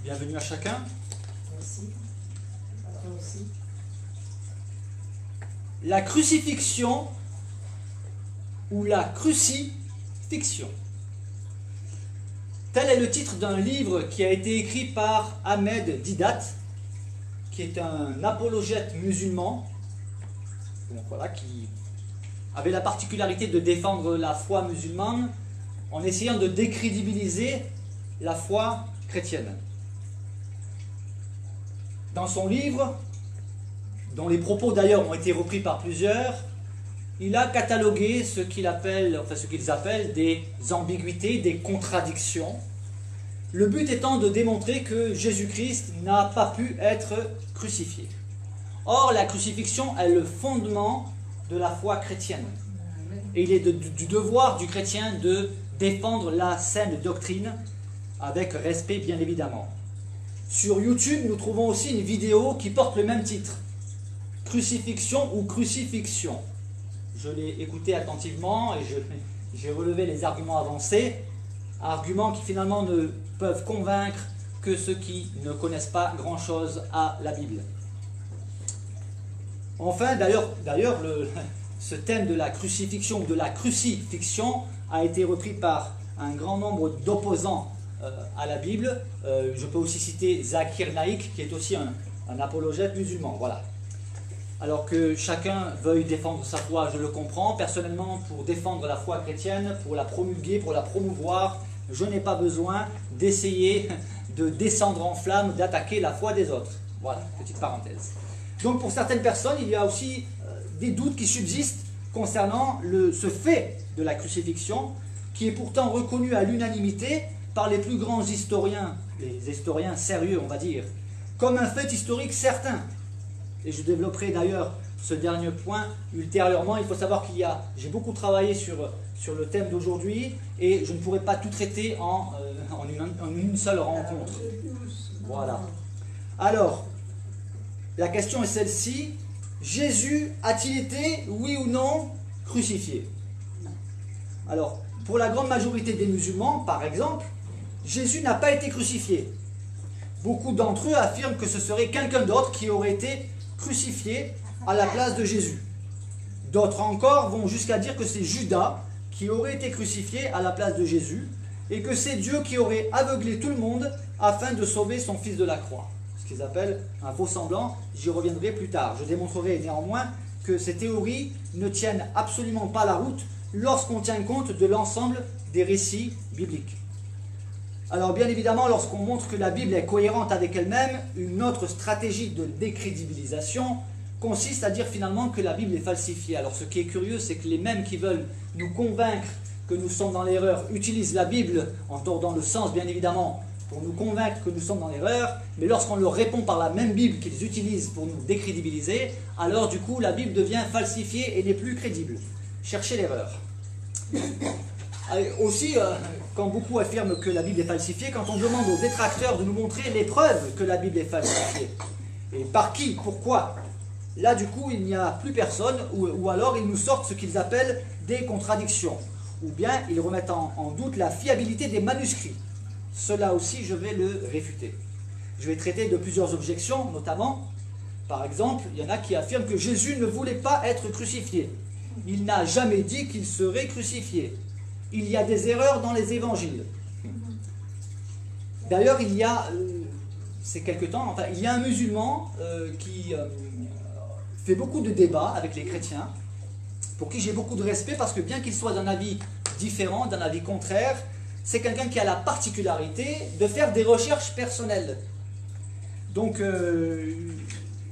Bienvenue à chacun. Merci. À toi aussi. La crucifixion ou la crucifixion. Tel est le titre d'un livre qui a été écrit par Ahmed Didat, qui est un apologète musulman, donc voilà, qui avait la particularité de défendre la foi musulmane en essayant de décrédibiliser la foi chrétienne. Dans son livre, dont les propos d'ailleurs ont été repris par plusieurs, il a catalogué ce qu'ils appellent des ambiguïtés, des contradictions. Le but étant de démontrer que Jésus-Christ n'a pas pu être crucifié. Or, la crucifixion est le fondement de la foi chrétienne. Et il est du devoir du chrétien de défendre la saine doctrine, avec respect bien évidemment. Sur YouTube, nous trouvons aussi une vidéo qui porte le même titre. Crucifixion ou crucifixion. Je l'ai écouté attentivement et j'ai relevé les arguments avancés, arguments qui finalement ne peuvent convaincre que ceux qui ne connaissent pas grand-chose à la Bible. Enfin, d'ailleurs, ce thème de la crucifixion ou de la crucifixion a été repris par un grand nombre d'opposants à la Bible. Je peux aussi citer Zakir Naik, qui est aussi un apologète musulman. Voilà. Alors que chacun veuille défendre sa foi, je le comprends. Personnellement, pour défendre la foi chrétienne, pour la promulguer, pour la promouvoir, je n'ai pas besoin d'essayer de descendre en flammes, d'attaquer la foi des autres. Voilà, petite parenthèse. Donc pour certaines personnes, il y a aussi des doutes qui subsistent concernant ce fait de la crucifixion, qui est pourtant reconnu à l'unanimité par les plus grands historiens, les historiens sérieux on va dire, comme un fait historique certain. Et je développerai d'ailleurs ce dernier point ultérieurement. Il faut savoir j'ai beaucoup travaillé sur le thème d'aujourd'hui et je ne pourrai pas tout traiter en une seule rencontre. Voilà. Alors, la question est celle-ci. Jésus a-t-il été, oui ou non, crucifié? Alors, pour la grande majorité des musulmans, par exemple, Jésus n'a pas été crucifié. Beaucoup d'entre eux affirment que ce serait quelqu'un d'autre qui aurait été crucifié à la place de Jésus. D'autres encore vont jusqu'à dire que c'est Judas qui aurait été crucifié à la place de Jésus et que c'est Dieu qui aurait aveuglé tout le monde afin de sauver son fils de la croix. Ce qu'ils appellent un faux semblant, j'y reviendrai plus tard. Je démontrerai néanmoins que ces théories ne tiennent absolument pas la route lorsqu'on tient compte de l'ensemble des récits bibliques. Alors bien évidemment, lorsqu'on montre que la Bible est cohérente avec elle-même, une autre stratégie de décrédibilisation consiste à dire finalement que la Bible est falsifiée. Alors ce qui est curieux, c'est que les mêmes qui veulent nous convaincre que nous sommes dans l'erreur utilisent la Bible en tordant le sens bien évidemment pour nous convaincre que nous sommes dans l'erreur, mais lorsqu'on leur répond par la même Bible qu'ils utilisent pour nous décrédibiliser, alors du coup la Bible devient falsifiée et n'est plus crédible. Cherchez l'erreur. Aussi, quand beaucoup affirment que la Bible est falsifiée, quand on demande aux détracteurs de nous montrer les preuves que la Bible est falsifiée, et par qui, pourquoi, là du coup il n'y a plus personne, ou alors ils nous sortent ce qu'ils appellent des contradictions, ou bien ils remettent en doute la fiabilité des manuscrits. Cela aussi je vais le réfuter. Je vais traiter de plusieurs objections, notamment, par exemple, il y en a qui affirment que Jésus ne voulait pas être crucifié. Il n'a jamais dit qu'il serait crucifié. Il y a des erreurs dans les évangiles. D'ailleurs, il y a, il y a un musulman qui fait beaucoup de débats avec les chrétiens, pour qui j'ai beaucoup de respect, parce que bien qu'il soit d'un avis différent, d'un avis contraire, c'est quelqu'un qui a la particularité de faire des recherches personnelles. Donc,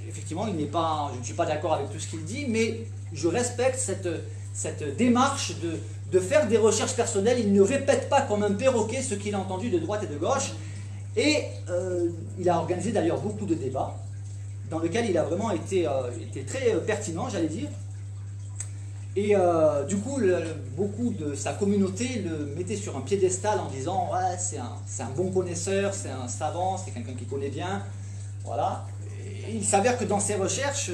effectivement, je ne suis pas d'accord avec tout ce qu'il dit, mais je respecte cette démarche de faire des recherches personnelles. Il ne répète pas comme un perroquet ce qu'il a entendu de droite et de gauche. Et il a organisé d'ailleurs beaucoup de débats, dans lesquels il a vraiment été très pertinent, j'allais dire. Et du coup, beaucoup de sa communauté le mettait sur un piédestal en disant « Ouais, c'est un bon connaisseur, c'est un savant, c'est quelqu'un qui connaît bien. » Voilà. Et il s'avère que dans ses recherches,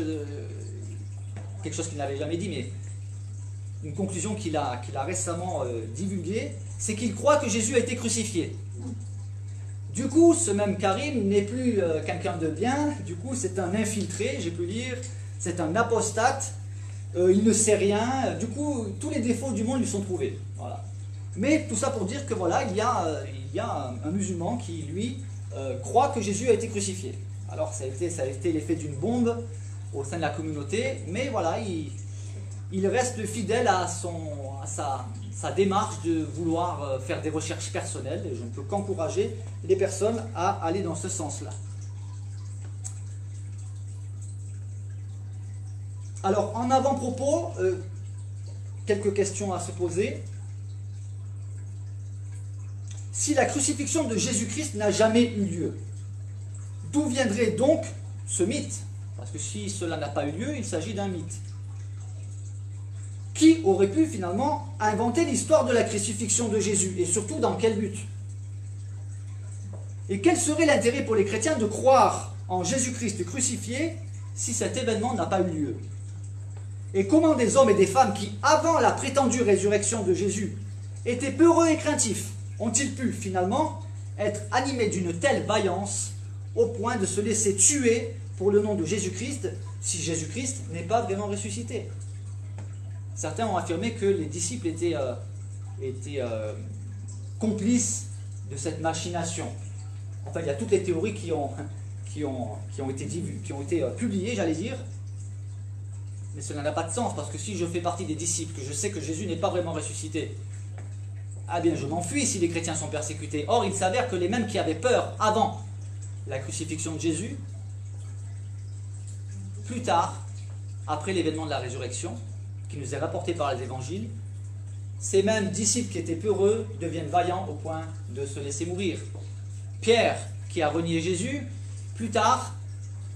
quelque chose qu'il n'avait jamais dit, mais une conclusion qu'il a récemment divulguée, c'est qu'il croit que Jésus a été crucifié. Du coup, ce même Karim n'est plus quelqu'un de bien, du coup c'est un infiltré, j'ai pu lire, c'est un apostate, il ne sait rien, du coup tous les défauts du monde lui sont trouvés. Voilà. Mais tout ça pour dire que voilà, il y a un musulman qui lui croit que Jésus a été crucifié. Alors ça a été l'effet d'une bombe au sein de la communauté, mais voilà, il reste fidèle à sa démarche de vouloir faire des recherches personnelles, et je ne peux qu'encourager les personnes à aller dans ce sens-là. Alors, en avant-propos, quelques questions à se poser. Si la crucifixion de Jésus-Christ n'a jamais eu lieu, d'où viendrait donc ce mythe? Parce que si cela n'a pas eu lieu, il s'agit d'un mythe. Qui aurait pu finalement inventer l'histoire de la crucifixion de Jésus? Et surtout, dans quel but? Et quel serait l'intérêt pour les chrétiens de croire en Jésus-Christ crucifié si cet événement n'a pas eu lieu? Et comment des hommes et des femmes qui, avant la prétendue résurrection de Jésus, étaient peureux et craintifs, ont-ils pu finalement être animés d'une telle vaillance au point de se laisser tuer pour le nom de Jésus-Christ si Jésus-Christ n'est pas vraiment ressuscité? Certains ont affirmé que les disciples étaient complices de cette machination. Enfin, il y a toutes les théories qui ont été publiées, j'allais dire. Mais cela n'a pas de sens, parce que si je fais partie des disciples, que je sais que Jésus n'est pas vraiment ressuscité, ah bien, je m'enfuis si les chrétiens sont persécutés. Or, il s'avère que les mêmes qui avaient peur avant la crucifixion de Jésus, plus tard, après l'événement de la résurrection, qui nous est rapporté par les évangiles, ces mêmes disciples qui étaient peureux deviennent vaillants au point de se laisser mourir. Pierre, qui a renié Jésus, plus tard,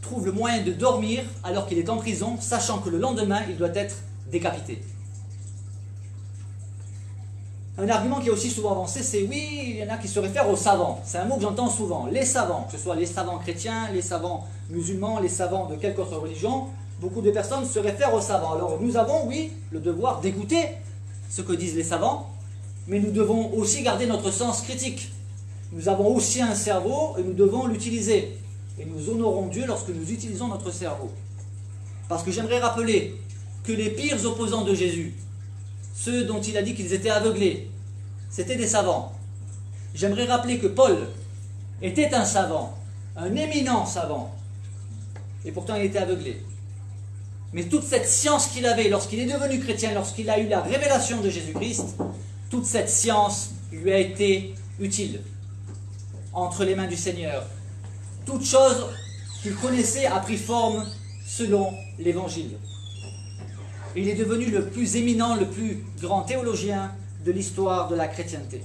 trouve le moyen de dormir alors qu'il est en prison, sachant que le lendemain, il doit être décapité. Un argument qui est aussi souvent avancé, c'est oui, il y en a qui se réfèrent aux savants. C'est un mot que j'entends souvent. Les savants, que ce soit les savants chrétiens, les savants musulmans, les savants de quelque autre religion, beaucoup de personnes se réfèrent aux savants. Alors nous avons, oui, le devoir d'écouter ce que disent les savants, mais nous devons aussi garder notre sens critique. Nous avons aussi un cerveau et nous devons l'utiliser. Et nous honorons Dieu lorsque nous utilisons notre cerveau. Parce que j'aimerais rappeler que les pires opposants de Jésus, ceux dont il a dit qu'ils étaient aveuglés, c'était des savants. J'aimerais rappeler que Paul était un savant, un éminent savant, et pourtant il était aveuglé. Mais toute cette science qu'il avait lorsqu'il est devenu chrétien, lorsqu'il a eu la révélation de Jésus-Christ, toute cette science lui a été utile entre les mains du Seigneur. Toute chose qu'il connaissait a pris forme selon l'Évangile. Il est devenu le plus éminent, le plus grand théologien de l'histoire de la chrétienté.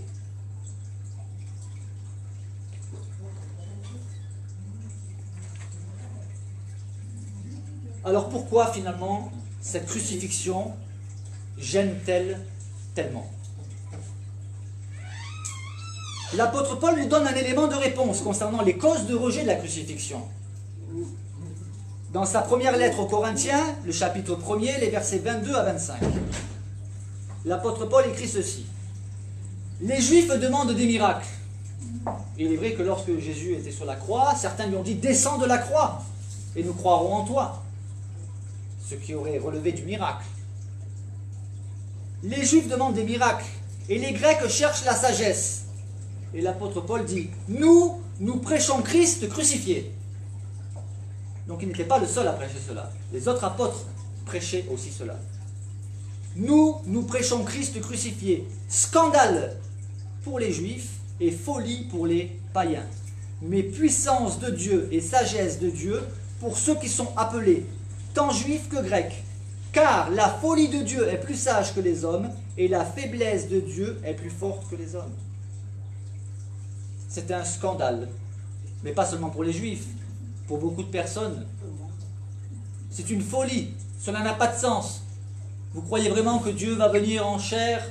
Alors pourquoi finalement cette crucifixion gêne-t-elle tellement? L'apôtre Paul nous donne un élément de réponse concernant les causes de rejet de la crucifixion. Dans sa première lettre aux Corinthiens, le chapitre 1er, les versets 22 à 25. L'apôtre Paul écrit ceci. Les Juifs demandent des miracles. Il est vrai que lorsque Jésus était sur la croix, certains lui ont dit « Descends de la croix et nous croirons en toi », ce qui aurait relevé du miracle. Les Juifs demandent des miracles et les Grecs cherchent la sagesse. Et l'apôtre Paul dit « Nous prêchons Christ crucifié ». Donc il n'était pas le seul à prêcher cela. Les autres apôtres prêchaient aussi cela. Nous prêchons Christ crucifié. Scandale pour les Juifs et folie pour les païens. Mais puissance de Dieu et sagesse de Dieu pour ceux qui sont appelés, tant juifs que grecs. Car la folie de Dieu est plus sage que les hommes et la faiblesse de Dieu est plus forte que les hommes. C'était un scandale. Mais pas seulement pour les Juifs. Pour beaucoup de personnes, c'est une folie, cela n'a pas de sens. Vous croyez vraiment que Dieu va venir en chair,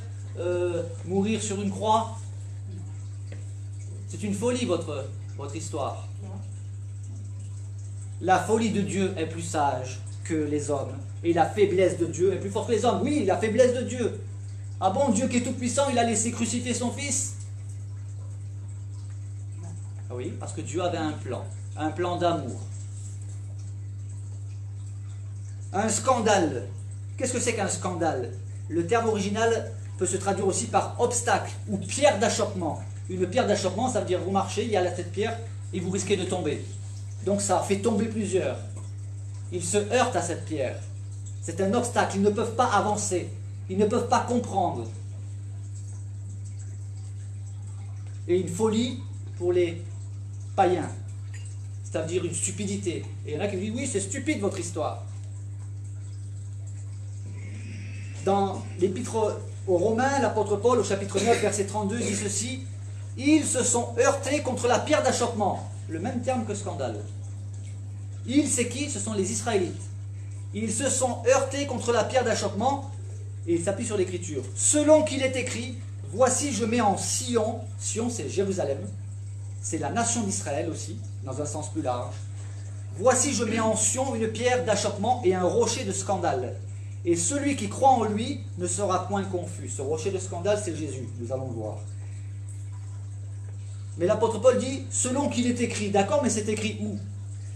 mourir sur une croix? C'est une folie votre histoire. La folie de Dieu est plus sage que les hommes, et la faiblesse de Dieu est plus forte que les hommes. Oui, la faiblesse de Dieu. Ah bon, Dieu qui est tout puissant, il a laissé crucifier son fils? Oui, parce que Dieu avait un plan d'amour. Un scandale. Qu'est-ce que c'est qu'un scandale? Le terme original peut se traduire aussi par obstacle ou pierre d'achoppement. Une pierre d'achoppement, ça veut dire vous marchez, il y a cette pierre et vous risquez de tomber. Donc ça fait tomber plusieurs. Ils se heurtent à cette pierre. C'est un obstacle, ils ne peuvent pas avancer. Ils ne peuvent pas comprendre. Et une folie pour les païens. C'est-à-dire une stupidité. Et il y en a qui disent, oui, c'est stupide votre histoire. Dans l'épître aux Romains, l'apôtre Paul, au chapitre 9, verset 32, dit ceci: ils se sont heurtés contre la pierre d'achoppement. Le même terme que scandale. Ils, c'est qui? Ce sont les Israélites. Ils se sont heurtés contre la pierre d'achoppement, et il s'appuie sur l'écriture. Selon qu'il est écrit, voici je mets en Sion, Sion c'est Jérusalem, c'est la nation d'Israël aussi, dans un sens plus large. Voici je mets en Sion une pierre d'achoppement et un rocher de scandale. Et celui qui croit en lui ne sera point confus. Ce rocher de scandale, c'est Jésus, nous allons le voir. Mais l'apôtre Paul dit, selon qu'il est écrit, d'accord, mais c'est écrit où?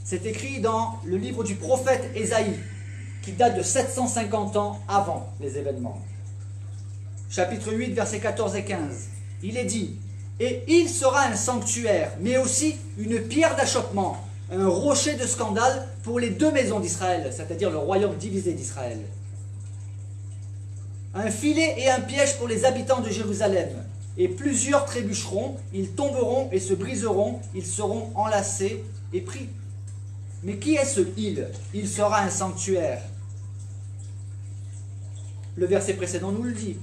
C'est écrit dans le livre du prophète Ésaïe, qui date de 750 ans avant les événements. Chapitre 8, versets 14 et 15. Il est dit, et il sera un sanctuaire, mais aussi une pierre d'achoppement, un rocher de scandale pour les deux maisons d'Israël, c'est-à-dire le royaume divisé d'Israël. Un filet et un piège pour les habitants de Jérusalem. Et plusieurs trébucheront, ils tomberont et se briseront, ils seront enlacés et pris. Mais qui est ce il? Il sera un sanctuaire. Le verset précédent nous le dit.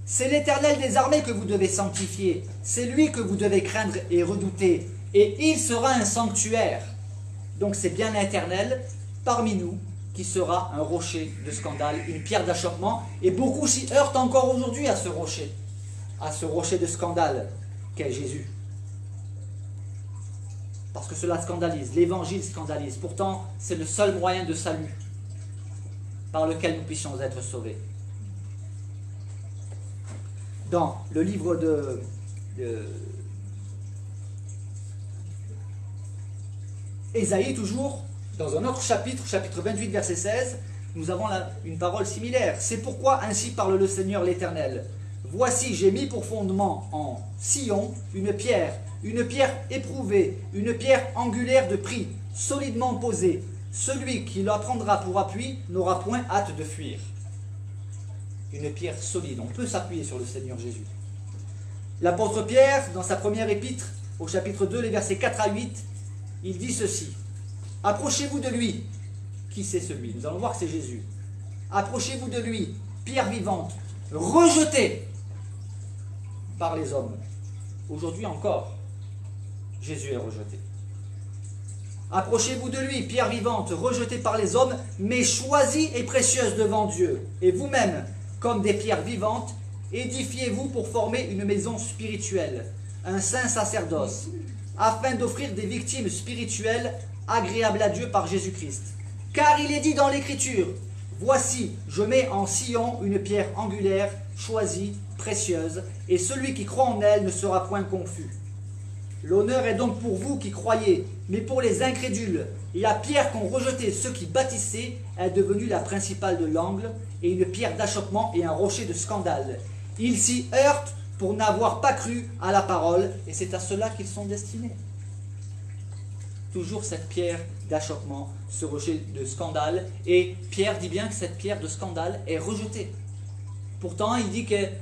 C'est l'Éternel des armées que vous devez sanctifier. C'est lui que vous devez craindre et redouter. Et il sera un sanctuaire. Donc c'est bien l'Éternel parmi nous qui sera un rocher de scandale, une pierre d'achoppement. Et beaucoup s'y heurtent encore aujourd'hui à ce rocher de scandale qu'est Jésus. Parce que cela scandalise, l'évangile scandalise. Pourtant, c'est le seul moyen de salut par lequel nous puissions être sauvés. Dans le livre de Ésaïe, toujours, dans un autre chapitre, chapitre 28, verset 16, nous avons là une parole similaire. C'est pourquoi ainsi parle le Seigneur l'Éternel. Voici, j'ai mis pour fondement en Sion une pierre éprouvée, une pierre angulaire de prix, solidement posée. Celui qui la prendra pour appui n'aura point hâte de fuir. Une pierre solide, on peut s'appuyer sur le Seigneur Jésus. L'apôtre Pierre, dans sa première épître, au chapitre 2, les versets 4 à 8, il dit ceci. Approchez-vous de lui. Qui c'est celui? Nous allons voir que c'est Jésus. Approchez-vous de lui, pierre vivante, rejetée par les hommes. Aujourd'hui encore, Jésus est rejeté. Approchez-vous de lui, pierre vivante, rejetée par les hommes, mais choisie et précieuse devant Dieu. Et vous-même, comme des pierres vivantes, édifiez-vous pour former une maison spirituelle, un saint sacerdoce, afin d'offrir des victimes spirituelles agréables à Dieu par Jésus-Christ. Car il est dit dans l'Écriture, voici, je mets en Sion une pierre angulaire, choisie, précieuse, et celui qui croit en elle ne sera point confus. L'honneur est donc pour vous qui croyez, mais pour les incrédules, la pierre qu'ont rejetée ceux qui bâtissaient est devenue la principale de l'angle, et une pierre d'achoppement et un rocher de scandale. Ils s'y heurtent pour n'avoir pas cru à la parole, et c'est à cela qu'ils sont destinés. Toujours cette pierre d'achoppement, ce rocher de scandale, et Pierre dit bien que cette pierre de scandale est rejetée. Pourtant, il dit qu'elle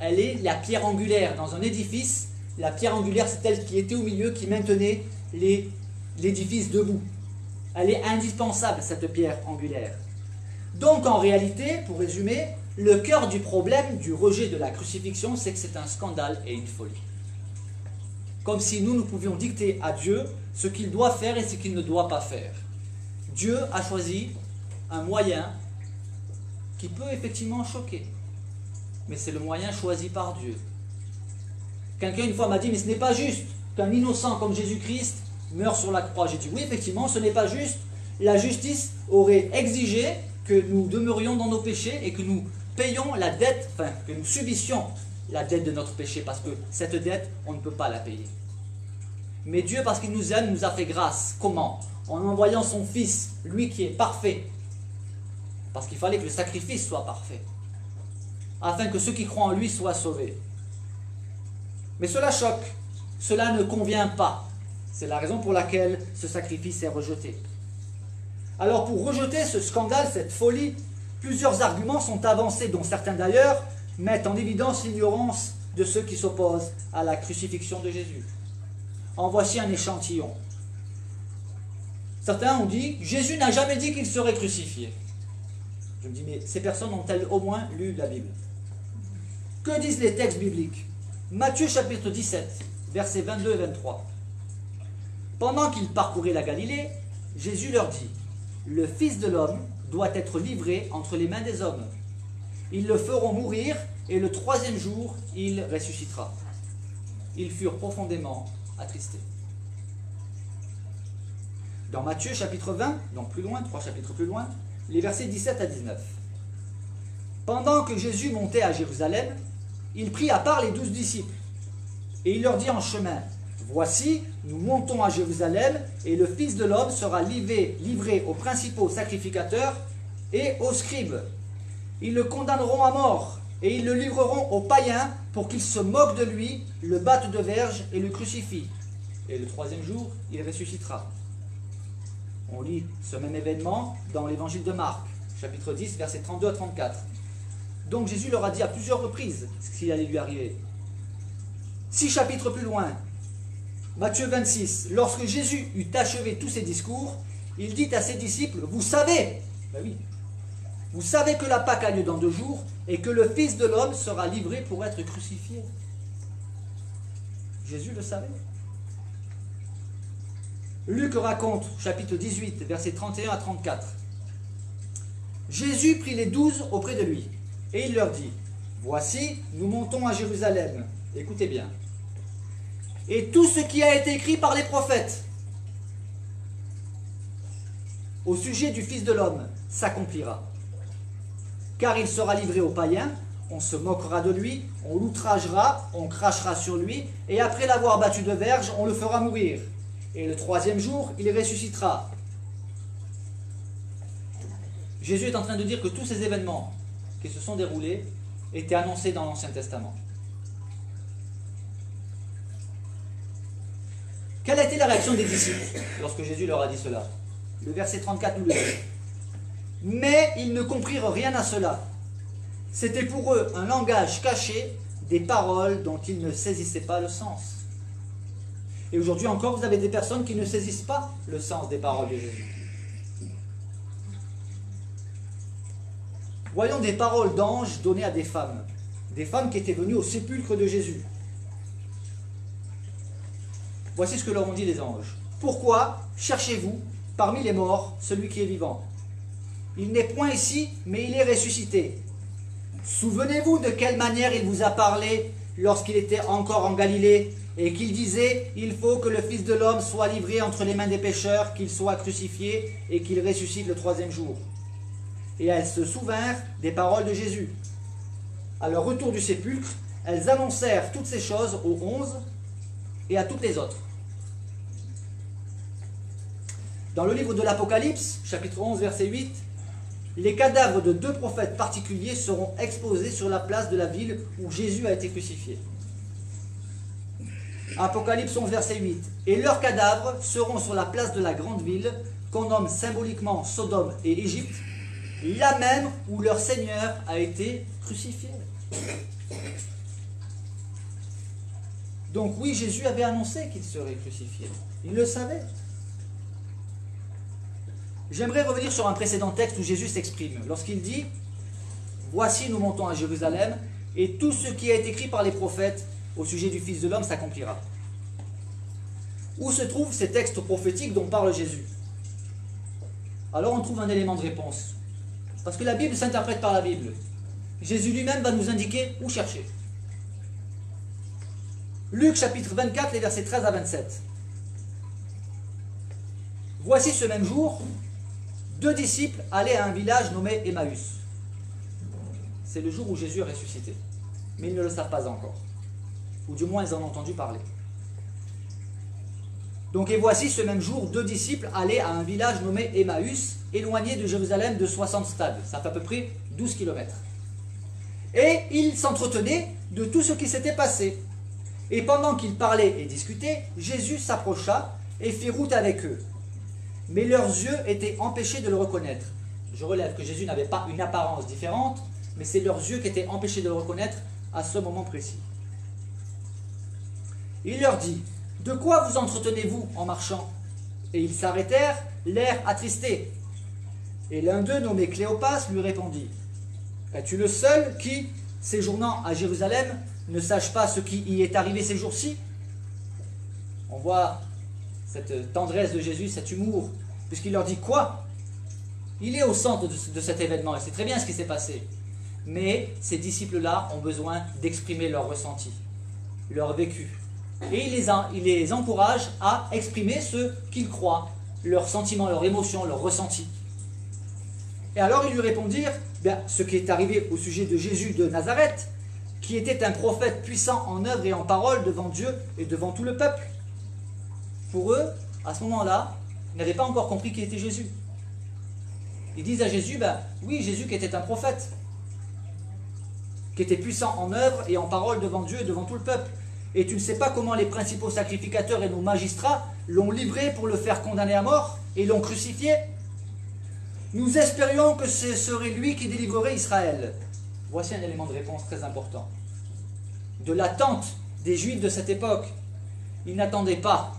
est la pierre angulaire dans un édifice. La pierre angulaire, c'est elle qui était au milieu, qui maintenait l'édifice debout. Elle est indispensable, cette pierre angulaire. Donc, en réalité, pour résumer, le cœur du problème du rejet de la crucifixion, c'est que c'est un scandale et une folie. Comme si nous pouvions dicter à Dieu ce qu'il doit faire et ce qu'il ne doit pas faire. Dieu a choisi un moyen qui peut effectivement choquer, mais c'est le moyen choisi par Dieu. Quelqu'un une fois m'a dit, mais ce n'est pas juste qu'un innocent comme Jésus-Christ meure sur la croix. J'ai dit, oui, effectivement, ce n'est pas juste. La justice aurait exigé que nous demeurions dans nos péchés et que nous payions la dette, enfin, que nous subissions la dette de notre péché, parce que cette dette, on ne peut pas la payer. Mais Dieu, parce qu'il nous aime, nous a fait grâce. Comment? En envoyant son Fils, lui qui est parfait. Parce qu'il fallait que le sacrifice soit parfait. Afin que ceux qui croient en lui soient sauvés. Mais cela choque. Cela ne convient pas. C'est la raison pour laquelle ce sacrifice est rejeté. Alors pour rejeter ce scandale, cette folie, plusieurs arguments sont avancés, dont certains d'ailleurs mettent en évidence l'ignorance de ceux qui s'opposent à la crucifixion de Jésus. En voici un échantillon. Certains ont dit, Jésus n'a jamais dit qu'il serait crucifié. Je me dis, mais ces personnes ont-elles au moins lu la Bible? Que disent les textes bibliques? Matthieu chapitre 17, versets 22 et 23. Pendant qu'ils parcouraient la Galilée, Jésus leur dit, le Fils de l'homme doit être livré entre les mains des hommes. Ils le feront mourir et le troisième jour, il ressuscitera. Ils furent profondément attristés. Dans Matthieu chapitre 20, donc plus loin, 3 chapitres plus loin, les versets 17 à 19. Pendant que Jésus montait à Jérusalem, il prit à part les 12 disciples, et il leur dit en chemin, voici, nous montons à Jérusalem, et le Fils de l'homme sera livré aux principaux sacrificateurs et aux scribes. Ils le condamneront à mort, et ils le livreront aux païens pour qu'ils se moquent de lui, le battent de verge et le crucifient. Et le troisième jour, il ressuscitera. On lit ce même événement dans l'évangile de Marc, chapitre 10, versets 32 à 34. Donc Jésus leur a dit à plusieurs reprises ce qui allait lui arriver. 6 chapitres plus loin, Matthieu 26, lorsque Jésus eut achevé tous ses discours, il dit à ses disciples, vous savez, ben oui, vous savez que la Pâque a lieu dans 2 jours et que le Fils de l'homme sera livré pour être crucifié. Jésus le savait. Luc raconte, chapitre 18, versets 31 à 34. Jésus prit les 12 auprès de lui, et il leur dit, voici, nous montons à Jérusalem. Écoutez bien. Et tout ce qui a été écrit par les prophètes au sujet du Fils de l'homme s'accomplira. Car il sera livré aux païens, on se moquera de lui, on l'outragera, on crachera sur lui, et après l'avoir battu de verge, on le fera mourir. Et le troisième jour, il ressuscitera. Jésus est en train de dire que tous ces événements qui se sont déroulés étaient annoncés dans l'Ancien Testament. Quelle a été la réaction des disciples lorsque Jésus leur a dit cela? Le verset 34 nous le dit. Mais ils ne comprirent rien à cela. C'était pour eux un langage caché, des paroles dont ils ne saisissaient pas le sens. Et aujourd'hui encore, vous avez des personnes qui ne saisissent pas le sens des paroles de Jésus. Voyons des paroles d'anges données à des femmes qui étaient venues au sépulcre de Jésus. Voici ce que leur ont dit les anges. Pourquoi cherchez-vous parmi les morts celui qui est vivant? Il n'est point ici, mais il est ressuscité. Souvenez-vous de quelle manière il vous a parlé lorsqu'il était encore en Galilée et qu'il disait, il faut que le Fils de l'homme soit livré entre les mains des pécheurs, qu'il soit crucifié et qu'il ressuscite le troisième jour. Et elles se souvinrent des paroles de Jésus. À leur retour du sépulcre, elles annoncèrent toutes ces choses aux 11 et à toutes les autres. Dans le livre de l'Apocalypse, chapitre 11, verset 8, les cadavres de 2 prophètes particuliers seront exposés sur la place de la ville où Jésus a été crucifié. Apocalypse 11, verset 8. Et leurs cadavres seront sur la place de la grande ville, qu'on nomme symboliquement Sodome et Égypte, là même où leur Seigneur a été crucifié. Donc oui, Jésus avait annoncé qu'il serait crucifié. Il le savait. J'aimerais revenir sur un précédent texte où Jésus s'exprime, lorsqu'il dit « Voici, nous montons à Jérusalem, et tout ce qui a été écrit par les prophètes au sujet du Fils de l'homme s'accomplira. » Où se trouvent ces textes prophétiques dont parle Jésus? Alors on trouve un élément de réponse. Parce que la Bible s'interprète par la Bible. Jésus lui-même va nous indiquer où chercher. Luc chapitre 24, les versets 13 à 27. Voici ce même jour, 2 disciples allaient à un village nommé Emmaüs. C'est le jour où Jésus est ressuscité. Mais ils ne le savent pas encore. Ou du moins ils en ont entendu parler. Donc, et voici ce même jour, 2 disciples allaient à un village nommé Emmaüs, éloigné de Jérusalem de 60 stades. Ça fait à peu près 12 kilomètres. Et ils s'entretenaient de tout ce qui s'était passé. Et pendant qu'ils parlaient et discutaient, Jésus s'approcha et fit route avec eux. Mais leurs yeux étaient empêchés de le reconnaître. Je relève que Jésus n'avait pas une apparence différente, mais c'est leurs yeux qui étaient empêchés de le reconnaître à ce moment précis. Il leur dit, « De quoi vous entretenez-vous en marchant ?» Et ils s'arrêtèrent, l'air attristé. Et l'un d'eux, nommé Cléopas, lui répondit, « Es-tu le seul qui, séjournant à Jérusalem, ne sache pas ce qui y est arrivé ces jours-ci » On voit cette tendresse de Jésus, cet humour, puisqu'il leur dit quoi? Il est au centre de cet événement, il sait très bien ce qui s'est passé. Mais ces disciples-là ont besoin d'exprimer leur ressenti, leur vécu. Et il les encourage à exprimer ce qu'ils croient, leurs sentiments, leurs émotions, leurs ressentis. Et alors ils lui répondirent, ce qui est arrivé au sujet de Jésus de Nazareth, qui était un prophète puissant en œuvre et en parole devant Dieu et devant tout le peuple. Pour eux, à ce moment-là, ils n'avaient pas encore compris qui était Jésus. Ils disent à Jésus, oui, Jésus qui était un prophète, qui était puissant en œuvre et en parole devant Dieu et devant tout le peuple. Et tu ne sais pas comment les principaux sacrificateurs et nos magistrats l'ont livré pour le faire condamner à mort et l'ont crucifié. Nous espérions que ce serait lui qui délivrerait Israël. Voici un élément de réponse très important. De l'attente des Juifs de cette époque, ils n'attendaient pas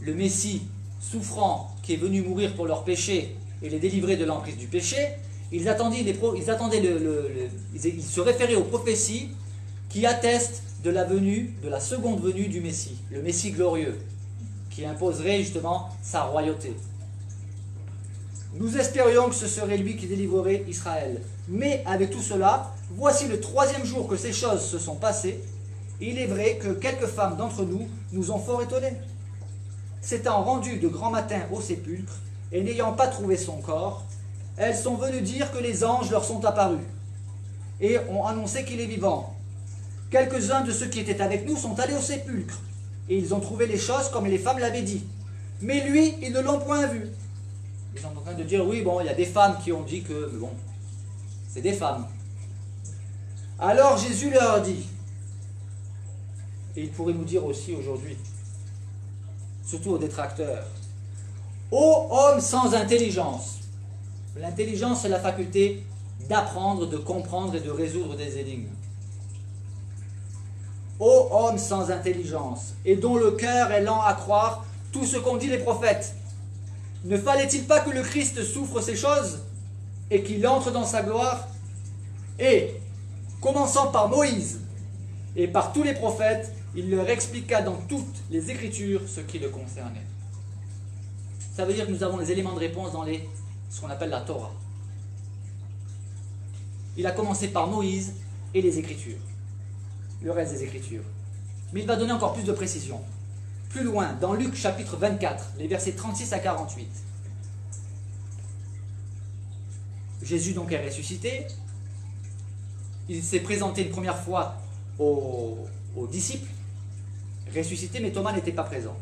le Messie souffrant qui est venu mourir pour leurs péchés et les délivrer de l'emprise du péché. Ils se référaient aux prophéties qui attestent de la seconde venue du Messie, le Messie glorieux, qui imposerait justement sa royauté. Nous espérions que ce serait lui qui délivrerait Israël. Mais avec tout cela, voici le 3e jour que ces choses se sont passées. Il est vrai que quelques femmes d'entre nous nous ont fort étonnés. S'étant rendues de grand matin au sépulcre, et n'ayant pas trouvé son corps, elles sont venues dire que les anges leur sont apparus, et ont annoncé qu'il est vivant. Quelques-uns de ceux qui étaient avec nous sont allés au sépulcre, et ils ont trouvé les choses comme les femmes l'avaient dit. Mais lui, ils ne l'ont point vu. Ils sont en train de dire, oui, bon, il y a des femmes qui ont dit que, mais bon, c'est des femmes. Alors Jésus leur dit, et il pourrait nous dire aussi aujourd'hui, surtout aux détracteurs, ô homme sans intelligence. L'intelligence, c'est la faculté d'apprendre, de comprendre et de résoudre des énigmes. Ô homme sans intelligence, et dont le cœur est lent à croire tout ce qu'ont dit les prophètes. Ne fallait-il pas que le Christ souffre ces choses et qu'il entre dans sa gloire? Et, commençant par Moïse et par tous les prophètes, il leur expliqua dans toutes les Écritures ce qui le concernait. Ça veut dire que nous avons les éléments de réponse dans ce qu'on appelle la Torah. Il a commencé par Moïse et les Écritures, le reste des Écritures. Mais il va donner encore plus de précision. Plus loin, dans Luc chapitre 24, les versets 36 à 48. Jésus donc est ressuscité. Il s'est présenté une première fois aux disciples, ressuscité, mais Thomas n'était pas présent.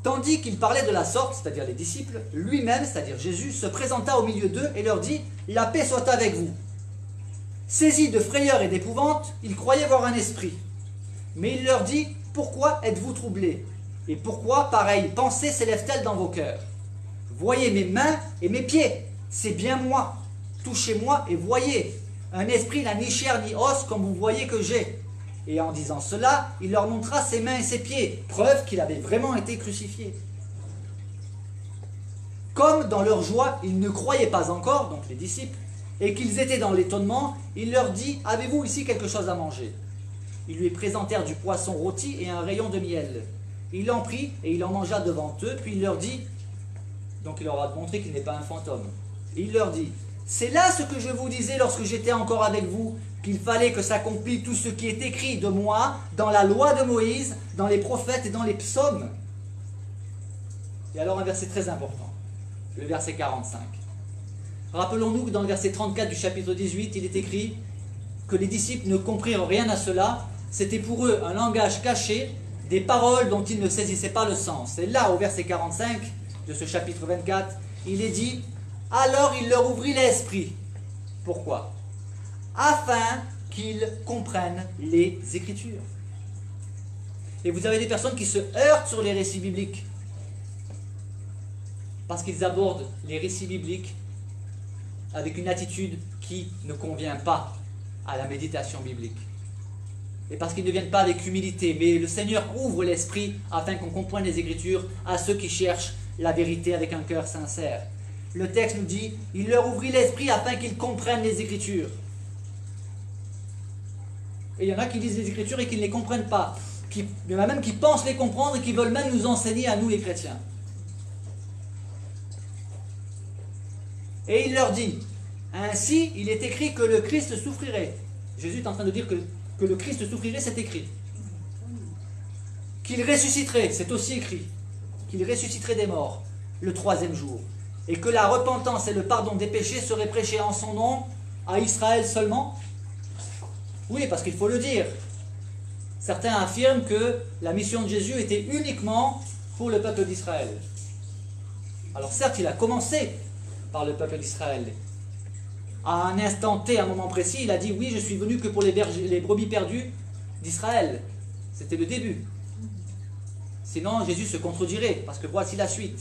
Tandis qu'il parlait de la sorte, c'est-à-dire les disciples, lui-même, c'est-à-dire Jésus, se présenta au milieu d'eux et leur dit « La paix soit avec vous ». Saisis de frayeur et d'épouvante, ils croyaient voir un esprit. Mais il leur dit « Pourquoi êtes-vous troublés? Et pourquoi pareille pensée s'élève-t-elle dans vos cœurs? Voyez mes mains et mes pieds, c'est bien moi. Touchez-moi et voyez. Un esprit n'a ni chair ni os comme vous voyez que j'ai. » Et en disant cela, il leur montra ses mains et ses pieds, preuve qu'il avait vraiment été crucifié. Comme dans leur joie, ils ne croyaient pas encore, donc les disciples, et qu'ils étaient dans l'étonnement, il leur dit « Avez-vous ici quelque chose à manger ?» Ils lui présentèrent du poisson rôti et un rayon de miel. Il en prit et il en mangea devant eux, puis il leur dit, donc il leur a montré qu'il n'est pas un fantôme. Et il leur dit, c'est là ce que je vous disais lorsque j'étais encore avec vous, qu'il fallait que s'accomplisse tout ce qui est écrit de moi dans la loi de Moïse, dans les prophètes et dans les psaumes. Et alors un verset très important, le verset 45. Rappelons-nous que dans le verset 34 du chapitre 18, il est écrit que les disciples ne comprirent rien à cela. C'était pour eux un langage caché des paroles dont il ne saisissait pas le sens. Et là, au verset 45 de ce chapitre 24, il est dit « Alors il leur ouvrit l'esprit. » Pourquoi? Afin qu'ils comprennent les Écritures. Et vous avez des personnes qui se heurtent sur les récits bibliques parce qu'ils abordent les récits bibliques avec une attitude qui ne convient pas à la méditation biblique. Et parce qu'ils ne viennent pas avec humilité. Mais le Seigneur ouvre l'esprit afin qu'on comprenne les Écritures à ceux qui cherchent la vérité avec un cœur sincère. Le texte nous dit, il leur ouvrit l'esprit afin qu'ils comprennent les Écritures. Et il y en a qui lisent les Écritures et qui ne les comprennent pas. Il y en a même qui pensent les comprendre et qui veulent même nous enseigner à nous les chrétiens. Et il leur dit, ainsi il est écrit que le Christ souffrirait. Jésus est en train de dire que le Christ souffrirait, c'est écrit. Qu'il ressusciterait, c'est aussi écrit. Qu'il ressusciterait des morts le 3e jour. Et que la repentance et le pardon des péchés seraient prêchés en son nom à Israël seulement. Oui, parce qu'il faut le dire. Certains affirment que la mission de Jésus était uniquement pour le peuple d'Israël. Alors certes, il a commencé par le peuple d'Israël. À un instant T, à un moment précis, il a dit « Oui, je suis venu que pour les brebis perdues d'Israël. » C'était le début. Sinon, Jésus se contredirait, parce que voici la suite.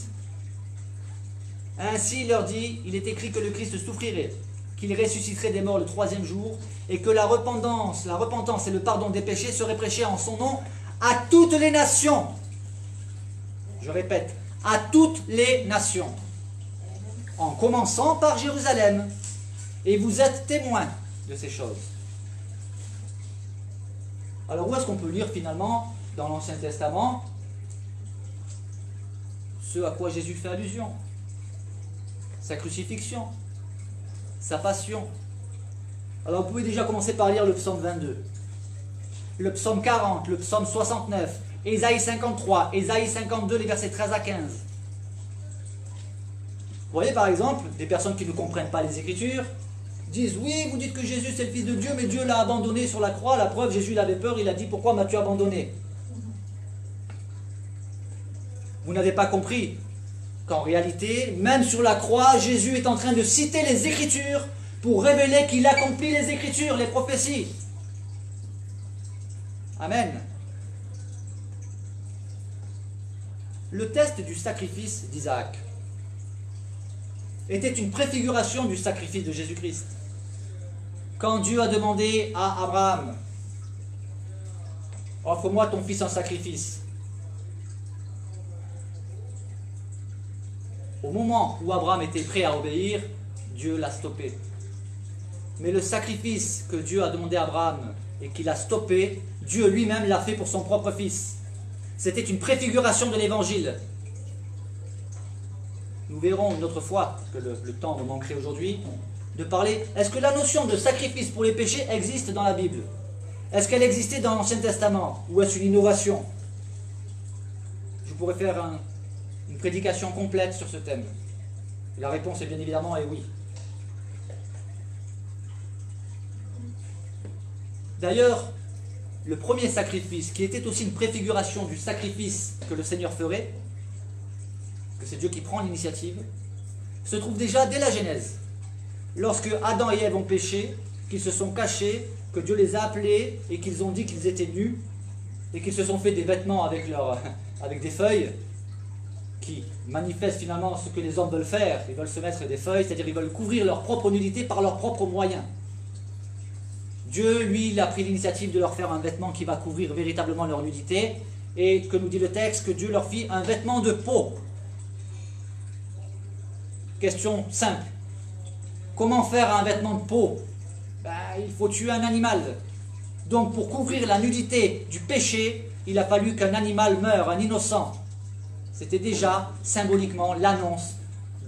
Ainsi, il leur dit, il est écrit que le Christ souffrirait, qu'il ressusciterait des morts le 3e jour, et que la repentance et le pardon des péchés seraient prêchés en son nom à toutes les nations. Je répète, à toutes les nations. En commençant par Jérusalem. Et vous êtes témoins de ces choses. Alors où est-ce qu'on peut lire finalement, dans l'Ancien Testament, ce à quoi Jésus fait allusion? Sa crucifixion, sa passion. Alors vous pouvez déjà commencer par lire le psaume 22, le psaume 40, le psaume 69, Ésaïe 53, Ésaïe 52, les versets 13 à 15. Vous voyez par exemple, des personnes qui ne comprennent pas les Écritures, disent, oui, vous dites que Jésus c'est le Fils de Dieu, mais Dieu l'a abandonné sur la croix, la preuve, Jésus il avait peur, il a dit, pourquoi m'as-tu abandonné? Vous n'avez pas compris qu'en réalité, même sur la croix, Jésus est en train de citer les Écritures pour révéler qu'il accomplit les Écritures, les prophéties. Amen. Le test du sacrifice d'Isaac était une préfiguration du sacrifice de Jésus-Christ. Quand Dieu a demandé à Abraham, « Offre-moi ton fils en sacrifice », au moment où Abraham était prêt à obéir, Dieu l'a stoppé. Mais le sacrifice que Dieu a demandé à Abraham et qu'il a stoppé, Dieu lui-même l'a fait pour son propre fils. C'était une préfiguration de l'évangile. Nous verrons une autre fois, parce que le temps nous manquerait aujourd'hui, de parler, est-ce que la notion de sacrifice pour les péchés existe dans la Bible? Est-ce qu'elle existait dans l'Ancien Testament? Ou est-ce une innovation? Je pourrais faire une prédication complète sur ce thème. Et la réponse est bien évidemment oui. D'ailleurs, le premier sacrifice, qui était aussi une préfiguration du sacrifice que le Seigneur ferait, que c'est Dieu qui prend l'initiative, se trouve déjà dès la Genèse. Lorsque Adam et Ève ont péché, qu'ils se sont cachés, que Dieu les a appelés et qu'ils ont dit qu'ils étaient nus et qu'ils se sont fait des vêtements avec des feuilles qui manifestent finalement ce que les hommes veulent faire. Ils veulent se mettre des feuilles, c'est-à-dire ils veulent couvrir leur propre nudité par leurs propres moyens. Dieu, lui, il a pris l'initiative de leur faire un vêtement qui va couvrir véritablement leur nudité. Et que nous dit le texte, que Dieu leur fit un vêtement de peau. Question simple. Comment faire un vêtement de peau? Il faut tuer un animal. Donc pour couvrir la nudité du péché, il a fallu qu'un animal meure, un innocent. C'était déjà symboliquement l'annonce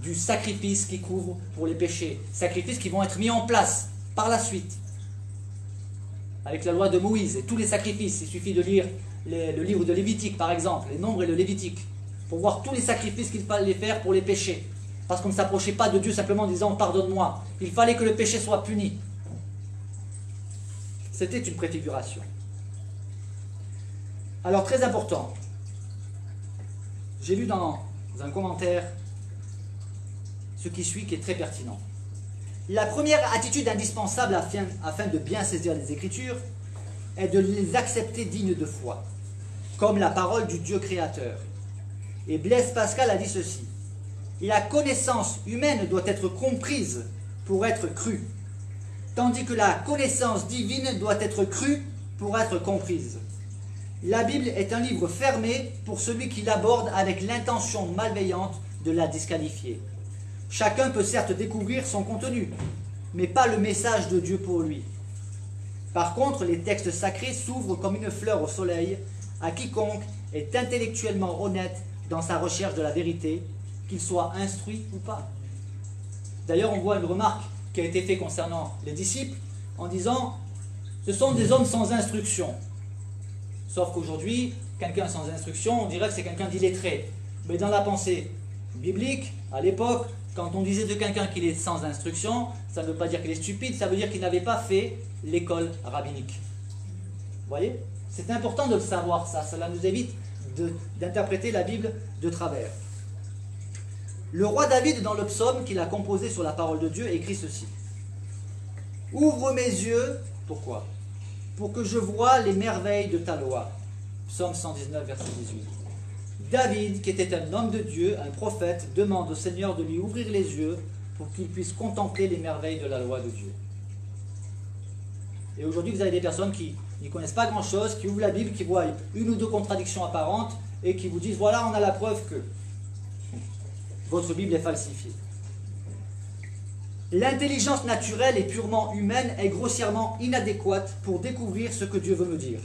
du sacrifice qui couvre pour les péchés. Sacrifices qui vont être mis en place par la suite. Avec la loi de Moïse et tous les sacrifices. Il suffit de lire le livre de Lévitique par exemple, les Nombres et le Lévitique, pour voir tous les sacrifices qu'il fallait faire pour les péchés. Parce qu'on ne s'approchait pas de Dieu simplement en disant « pardonne-moi ». Il fallait que le péché soit puni. C'était une préfiguration. Alors, très important, j'ai lu dans un commentaire ce qui suit qui est très pertinent. La première attitude indispensable afin de bien saisir les Écritures est de les accepter dignes de foi, comme la parole du Dieu créateur. Et Blaise Pascal a dit ceci: la connaissance humaine doit être comprise pour être crue, tandis que la connaissance divine doit être crue pour être comprise. La Bible est un livre fermé pour celui qui l'aborde avec l'intention malveillante de la disqualifier. Chacun peut certes découvrir son contenu, mais pas le message de Dieu pour lui. Par contre, les textes sacrés s'ouvrent comme une fleur au soleil à quiconque est intellectuellement honnête dans sa recherche de la vérité, qu'il soit instruit ou pas. D'ailleurs, on voit une remarque qui a été faite concernant les disciples en disant « ce sont des hommes sans instruction ». Sauf qu'aujourd'hui, quelqu'un sans instruction, on dirait que c'est quelqu'un d'illettré. Mais dans la pensée biblique, à l'époque, quand on disait de quelqu'un qu'il est sans instruction, ça ne veut pas dire qu'il est stupide, ça veut dire qu'il n'avait pas fait l'école rabbinique. Vous voyez? C'est important de le savoir, ça. Cela nous évite d'interpréter la Bible de travers. Le roi David, dans le psaume qu'il a composé sur la parole de Dieu, écrit ceci. « Ouvre mes yeux, pourquoi ? Pour que je voie les merveilles de ta loi. » Psaume 119, verset 18. David, qui était un homme de Dieu, un prophète, demande au Seigneur de lui ouvrir les yeux pour qu'il puisse contempler les merveilles de la loi de Dieu. Et aujourd'hui, vous avez des personnes qui n'y connaissent pas grand-chose, qui ouvrent la Bible, qui voient une ou deux contradictions apparentes et qui vous disent « voilà, on a la preuve que votre Bible est falsifiée ». L'intelligence naturelle et purement humaine est grossièrement inadéquate pour découvrir ce que Dieu veut me dire.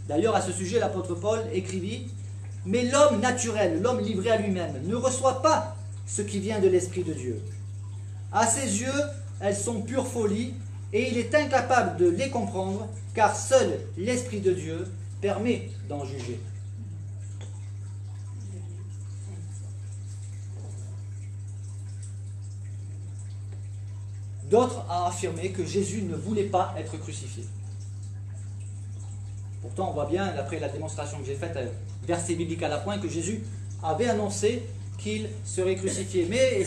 D'ailleurs, à ce sujet, l'apôtre Paul écrivit « Mais l'homme naturel, l'homme livré à lui-même, ne reçoit pas ce qui vient de l'Esprit de Dieu. À ses yeux, elles sont pure folie, et il est incapable de les comprendre, car seul l'Esprit de Dieu permet d'en juger. » D'autres ont affirmé que Jésus ne voulait pas être crucifié. Pourtant, on voit bien, d'après la démonstration que j'ai faite, verset biblique à la pointe, que Jésus avait annoncé qu'il serait crucifié. Mais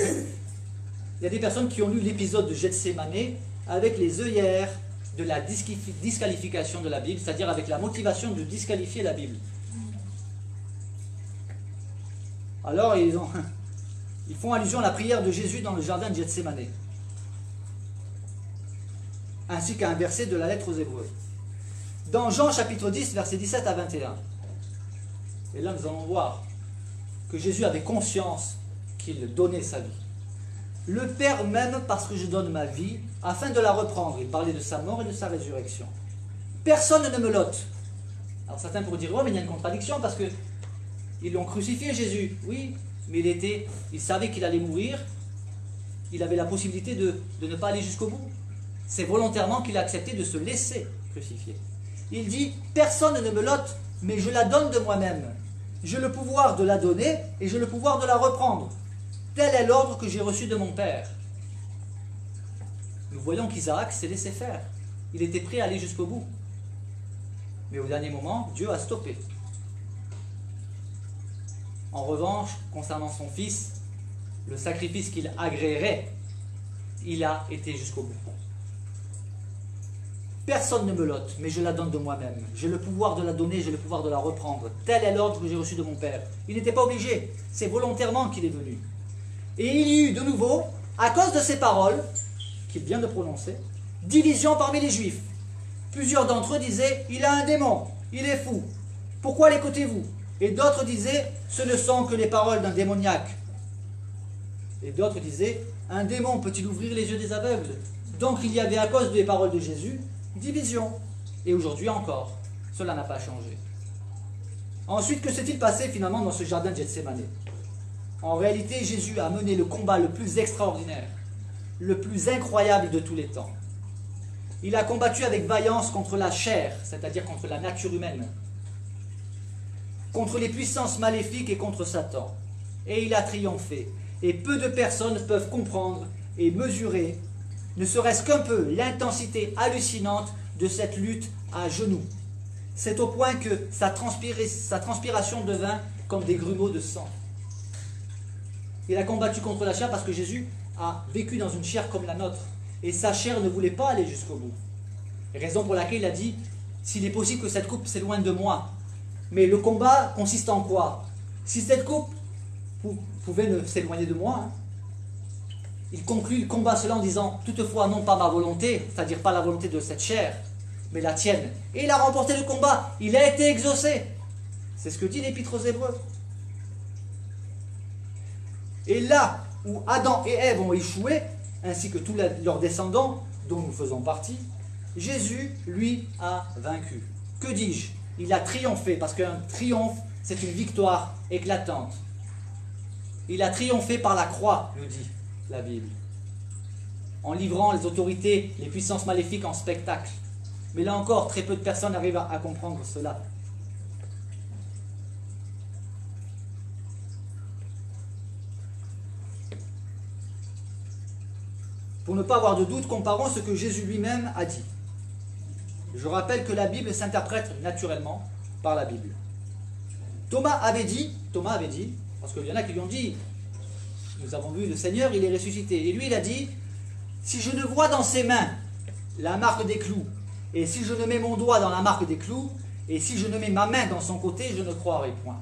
il y a des personnes qui ont lu l'épisode de Gethsémane avec les œillères de la disqualification de la Bible, c'est-à-dire avec la motivation de disqualifier la Bible. Alors, ils font allusion à la prière de Jésus dans le jardin de Gethsémane, ainsi qu'à un verset de la lettre aux Hébreux. Dans Jean chapitre 10, versets 17 à 21. Et là, nous allons voir que Jésus avait conscience qu'il donnait sa vie. Le Père m'aime parce que je donne ma vie, afin de la reprendre. Il parlait de sa mort et de sa résurrection. Personne ne me l'ôte. Alors certains pourraient dire, ouais, mais il y a une contradiction parce que ils l'ont crucifié, Jésus. Oui, mais il savait qu'il allait mourir. Il avait la possibilité de ne pas aller jusqu'au bout. C'est volontairement qu'il a accepté de se laisser crucifier. Il dit, personne ne me l'ôte, mais je la donne de moi-même. J'ai le pouvoir de la donner et j'ai le pouvoir de la reprendre. Tel est l'ordre que j'ai reçu de mon Père. Nous voyons qu'Isaac s'est laissé faire. Il était prêt à aller jusqu'au bout. Mais au dernier moment, Dieu a stoppé. En revanche, concernant son fils, le sacrifice qu'il agréerait, il a été jusqu'au bout. Personne ne me l'ôte, mais je la donne de moi-même. J'ai le pouvoir de la donner, j'ai le pouvoir de la reprendre. Tel est l'ordre que j'ai reçu de mon Père. Il n'était pas obligé, c'est volontairement qu'il est venu. Et il y eut de nouveau, à cause de ces paroles, qu'il vient de prononcer, division parmi les Juifs. Plusieurs d'entre eux disaient, il a un démon, il est fou. Pourquoi l'écoutez-vous? Et d'autres disaient, ce ne sont que les paroles d'un démoniaque. Et d'autres disaient, un démon peut-il ouvrir les yeux des aveugles? Donc il y avait à cause des paroles de Jésus, division. Et aujourd'hui encore, cela n'a pas changé. Ensuite, que s'est-il passé finalement dans ce jardin de Gethsémane? En réalité, Jésus a mené le combat le plus extraordinaire, le plus incroyable de tous les temps. Il a combattu avec vaillance contre la chair, c'est-à-dire contre la nature humaine, contre les puissances maléfiques et contre Satan. Et il a triomphé. Et peu de personnes peuvent comprendre et mesurer, ne serait-ce qu'un peu, l'intensité hallucinante de cette lutte à genoux. C'est au point que sa transpiration devint comme des grumeaux de sang. Il a combattu contre la chair parce que Jésus a vécu dans une chair comme la nôtre. Et sa chair ne voulait pas aller jusqu'au bout. Raison pour laquelle il a dit, s'il est possible que cette coupe s'éloigne de moi. Mais le combat consiste en quoi? Si cette coupe pouvait s'éloigner de moi, il conclut le combat cela en disant, toutefois non pas ma volonté, c'est-à-dire pas la volonté de cette chair, mais la tienne. Et il a remporté le combat, il a été exaucé. C'est ce que dit l'Épître aux Hébreux. Et là où Adam et Ève ont échoué, ainsi que tous leurs descendants, dont nous faisons partie, Jésus, lui, a vaincu. Que dis-je? Il a triomphé, parce qu'un triomphe, c'est une victoire éclatante. Il a triomphé par la croix, nous dit la Bible, en livrant les autorités, les puissances maléfiques en spectacle. Mais là encore, très peu de personnes arrivent à comprendre cela. Pour ne pas avoir de doute, comparons ce que Jésus lui-même a dit. Je rappelle que la Bible s'interprète naturellement par la Bible. Thomas avait dit, parce qu'il y en a qui lui ont dit, nous avons vu le Seigneur, il est ressuscité. Et lui, il a dit, si je ne vois dans ses mains la marque des clous, et si je ne mets mon doigt dans la marque des clous, et si je ne mets ma main dans son côté, je ne croirai point.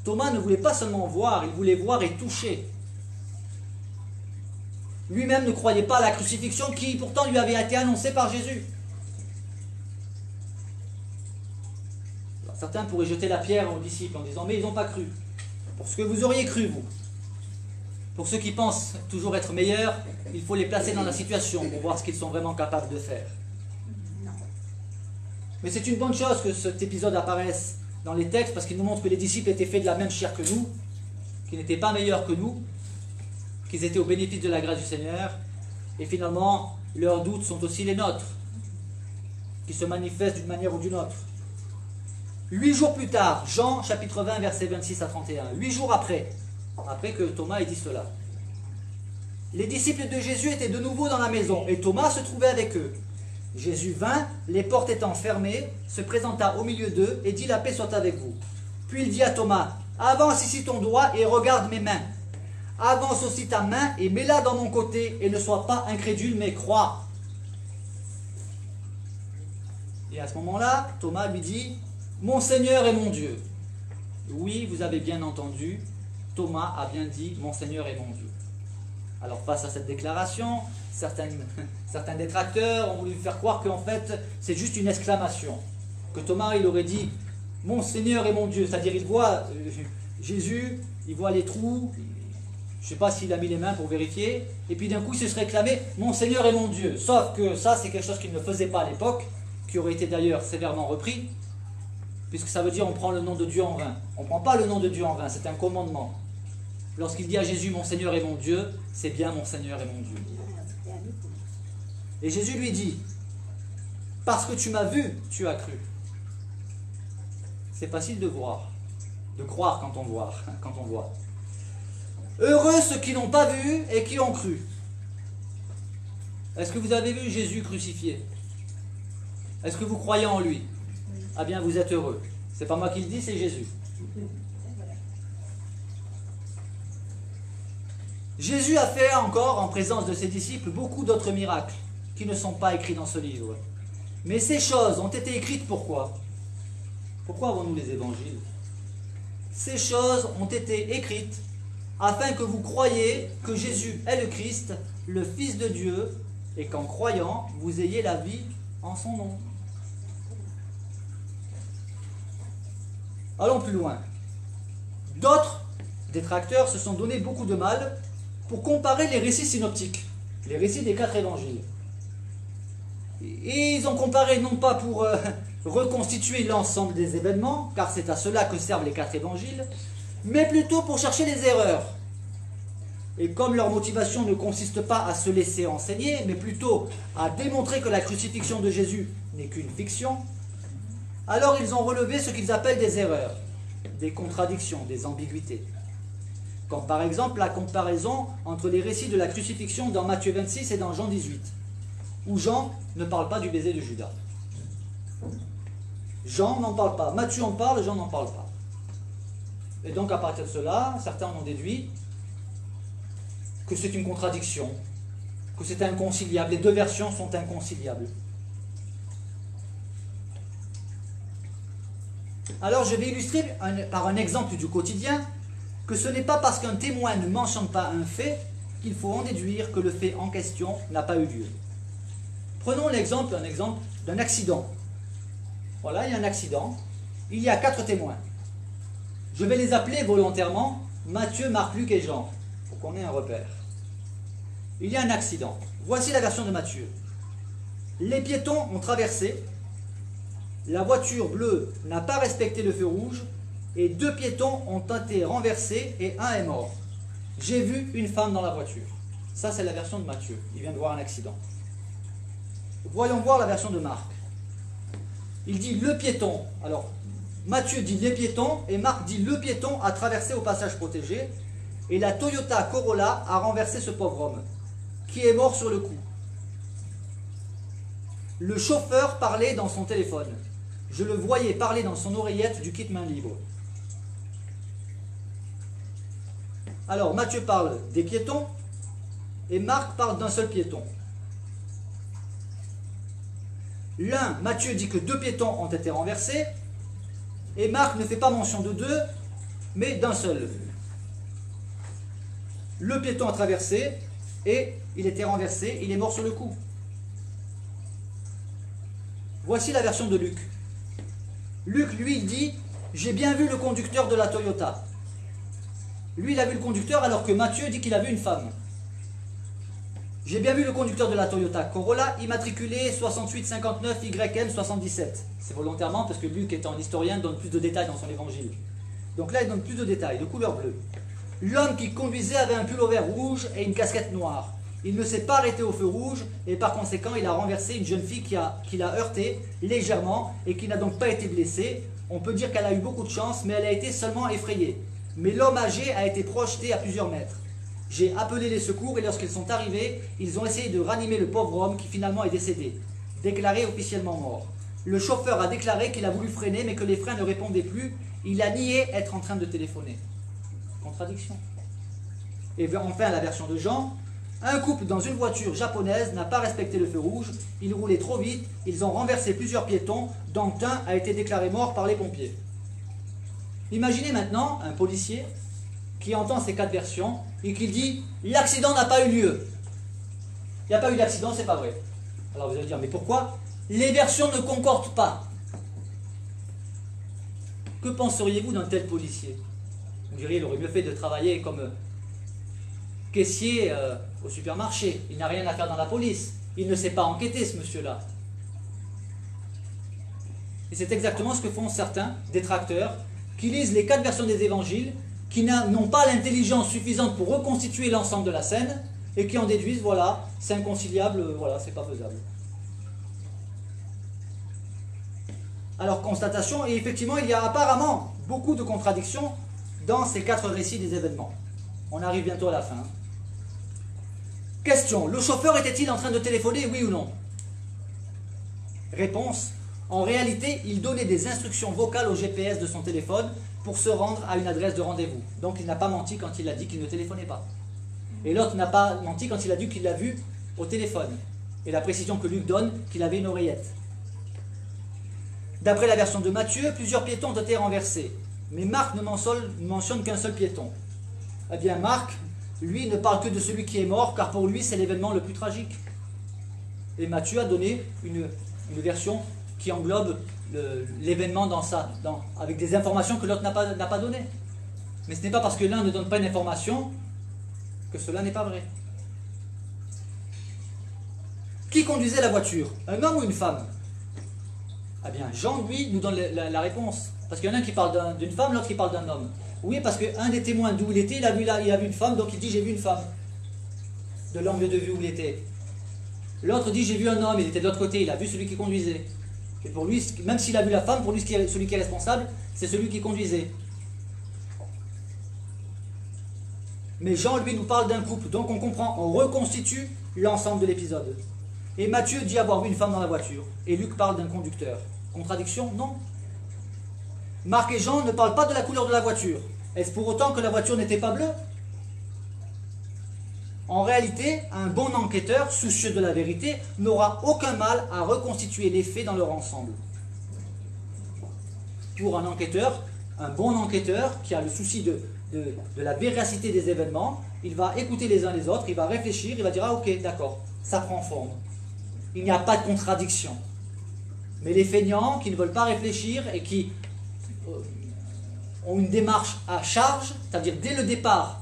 Thomas ne voulait pas seulement voir, il voulait voir et toucher. Lui-même ne croyait pas à la crucifixion qui pourtant lui avait été annoncée par Jésus. Alors, certains pourraient jeter la pierre aux disciples en disant, mais ils n'ont pas cru. Pour ce que vous auriez cru, vous. Pour ceux qui pensent toujours être meilleurs, il faut les placer dans la situation pour voir ce qu'ils sont vraiment capables de faire. Mais c'est une bonne chose que cet épisode apparaisse dans les textes parce qu'il nous montre que les disciples étaient faits de la même chair que nous, qu'ils n'étaient pas meilleurs que nous, qu'ils étaient au bénéfice de la grâce du Seigneur, et finalement, leurs doutes sont aussi les nôtres, qui se manifestent d'une manière ou d'une autre. 8 jours plus tard, Jean chapitre 20, versets 26 à 31, 8 jours après que Thomas ait dit cela, les disciples de Jésus étaient de nouveau dans la maison, et Thomas se trouvait avec eux. Jésus vint, les portes étant fermées, se présenta au milieu d'eux, et dit, la paix soit avec vous. Puis il dit à Thomas, avance ici ton doigt, et regarde mes mains. Avance aussi ta main et mets-la dans mon côté et ne sois pas incrédule mais crois. Et à ce moment-là, Thomas lui dit, mon Seigneur et mon Dieu. Oui, vous avez bien entendu, Thomas a bien dit, mon Seigneur et mon Dieu. Alors face à cette déclaration, certains détracteurs ont voulu faire croire qu'en fait c'est juste une exclamation. Que Thomas il aurait dit, mon Seigneur et mon Dieu. C'est-à-dire il voit Jésus, il voit les trous. Je ne sais pas s'il a mis les mains pour vérifier. Et puis d'un coup, il se serait clamé « Mon Seigneur et mon Dieu ». Sauf que ça, c'est quelque chose qu'il ne faisait pas à l'époque, qui aurait été d'ailleurs sévèrement repris, puisque ça veut dire on prend le nom de Dieu en vain. On ne prend pas le nom de Dieu en vain, c'est un commandement. Lorsqu'il dit à Jésus « Mon Seigneur et mon Dieu », c'est bien « Mon Seigneur et mon Dieu ». Et Jésus lui dit « Parce que tu m'as vu, tu as cru ». C'est facile de voir, de croire quand on voit. Heureux ceux qui n'ont pas vu et qui ont cru. Est-ce que vous avez vu Jésus crucifié? Est-ce que vous croyez en lui? Ah bien, vous êtes heureux. C'est pas moi qui le dis, c'est Jésus. Jésus a fait encore, en présence de ses disciples, beaucoup d'autres miracles qui ne sont pas écrits dans ce livre. Mais ces choses ont été écrites pourquoi? Pourquoi avons-nous les évangiles? Ces choses ont été écrites afin que vous croyiez que Jésus est le Christ, le Fils de Dieu, et qu'en croyant, vous ayez la vie en son nom. Allons plus loin. D'autres détracteurs se sont donné beaucoup de mal pour comparer les récits synoptiques, les récits des 4 évangiles. Et ils ont comparé non pas pour reconstituer l'ensemble des événements, car c'est à cela que servent les 4 évangiles, mais plutôt pour chercher les erreurs. Et comme leur motivation ne consiste pas à se laisser enseigner, mais plutôt à démontrer que la crucifixion de Jésus n'est qu'une fiction, alors ils ont relevé ce qu'ils appellent des erreurs, des contradictions, des ambiguïtés. Comme par exemple la comparaison entre les récits de la crucifixion dans Matthieu 26 et dans Jean 18, où Jean ne parle pas du baiser de Judas. Jean n'en parle pas. Matthieu en parle, Jean n'en parle pas. Et donc à partir de cela, certains en ont déduit que c'est une contradiction, que c'est inconciliable. Les deux versions sont inconciliables. Alors je vais illustrer par un exemple du quotidien que ce n'est pas parce qu'un témoin ne mentionne pas un fait qu'il faut en déduire que le fait en question n'a pas eu lieu. Prenons un exemple d'un accident. Voilà, il y a un accident. Il y a 4 témoins. Je vais les appeler volontairement Matthieu, Marc, Luc et Jean, pour qu'on ait un repère. Il y a un accident. Voici la version de Matthieu. Les piétons ont traversé. La voiture bleue n'a pas respecté le feu rouge et 2 piétons ont été renversés et un est mort. J'ai vu une femme dans la voiture. Ça, c'est la version de Matthieu. Il vient de voir un accident. Voyons voir la version de Marc. Il dit le piéton. Alors, Matthieu dit les piétons et Marc dit le piéton a traversé au passage protégé et la Toyota Corolla a renversé ce pauvre homme qui est mort sur le coup. Le chauffeur parlait dans son téléphone. Je le voyais parler dans son oreillette du kit main libre. Alors, Matthieu parle des piétons et Marc parle d'un seul piéton. L'un, Matthieu dit que 2 piétons ont été renversés et Marc ne fait pas mention de 2, mais d'un seul. Le piéton a traversé et il était renversé, il est mort sur le coup. Voici la version de Luc. Luc, lui, il dit « J'ai bien vu le conducteur de la Toyota ». Lui, il a vu le conducteur alors que Matthieu dit qu'il a vu une femme. J'ai bien vu le conducteur de la Toyota Corolla, immatriculé 6859 YN 77. C'est volontairement parce que Luc, étant un historien, donne plus de détails dans son évangile. Donc là, il donne plus de détails, de couleur bleue. L'homme qui conduisait avait un pullover rouge et une casquette noire. Il ne s'est pas arrêté au feu rouge et par conséquent, il a renversé une jeune fille qui l'a heurté légèrement et qui n'a donc pas été blessée. On peut dire qu'elle a eu beaucoup de chance, mais elle a été seulement effrayée. Mais l'homme âgé a été projeté à plusieurs mètres. J'ai appelé les secours et lorsqu'ils sont arrivés, ils ont essayé de ranimer le pauvre homme qui finalement est décédé, déclaré officiellement mort. Le chauffeur a déclaré qu'il a voulu freiner mais que les freins ne répondaient plus. Il a nié être en train de téléphoner. Contradiction. Et enfin la version de Jean. Un couple dans une voiture japonaise n'a pas respecté le feu rouge. Ils roulaient trop vite. Ils ont renversé plusieurs piétons, dont un a été déclaré mort par les pompiers. Imaginez maintenant un policier qui entend ces 4 versions et qui dit « L'accident n'a pas eu lieu ». Il n'y a pas eu d'accident, c'est pas vrai. Alors vous allez dire « Mais pourquoi ?» Les versions ne concordent pas. Que penseriez-vous d'un tel policier? Vous diriez il aurait mieux fait de travailler comme caissier au supermarché. Il n'a rien à faire dans la police. Il ne sait pas enquêter, ce monsieur-là. Et c'est exactement ce que font certains détracteurs qui lisent les 4 versions des évangiles, qui n'ont pas l'intelligence suffisante pour reconstituer l'ensemble de la scène, et qui en déduisent, voilà, c'est inconciliable, voilà, c'est pas faisable. Alors, constatation, et effectivement, il y a apparemment beaucoup de contradictions dans ces 4 récits des événements. On arrive bientôt à la fin. Question, le chauffeur était-il en train de téléphoner, oui ou non? Réponse, en réalité, il donnait des instructions vocales au GPS de son téléphone pour se rendre à une adresse de rendez-vous. Donc il n'a pas menti quand il a dit qu'il ne téléphonait pas. Et l'autre n'a pas menti quand il a dit qu'il l'a vu au téléphone. Et la précision que Luc donne, qu'il avait une oreillette. D'après la version de Matthieu, plusieurs piétons ont été renversés. Mais Marc ne mentionne qu'un seul piéton. Eh bien Marc, lui, ne parle que de celui qui est mort, car pour lui, c'est l'événement le plus tragique. Et Matthieu a donné une version qui englobe l'événement avec des informations que l'autre n'a pas données. Mais ce n'est pas parce que l'un ne donne pas une information que cela n'est pas vrai. Qui conduisait la voiture? Un homme ou une femme? Eh bien, Jean, lui, nous donne la réponse. Parce qu'il y en a un qui parle d'une femme, l'autre qui parle d'un homme. Oui, parce qu'un des témoins d'où il était, il a vu une femme, donc il dit j'ai vu une femme. De l'angle de vue où il était. L'autre dit j'ai vu un homme, il était de l'autre côté, il a vu celui qui conduisait. Et pour lui, même s'il a vu la femme, pour lui celui qui est responsable, c'est celui qui conduisait. Mais Jean, lui, nous parle d'un couple, donc on comprend, on reconstitue l'ensemble de l'épisode. Et Matthieu dit avoir vu une femme dans la voiture, et Luc parle d'un conducteur. Contradiction? Non. Marc et Jean ne parlent pas de la couleur de la voiture. Est-ce pour autant que la voiture n'était pas bleue? En réalité, un bon enquêteur, soucieux de la vérité, n'aura aucun mal à reconstituer les faits dans leur ensemble. Pour un enquêteur, un bon enquêteur qui a le souci de la véracité des événements, il va écouter les uns les autres, il va réfléchir, il va dire « Ah ok, d'accord, ça prend forme. » Il n'y a pas de contradiction. Mais les feignants qui ne veulent pas réfléchir et qui ont une démarche à charge, c'est-à-dire dès le départ,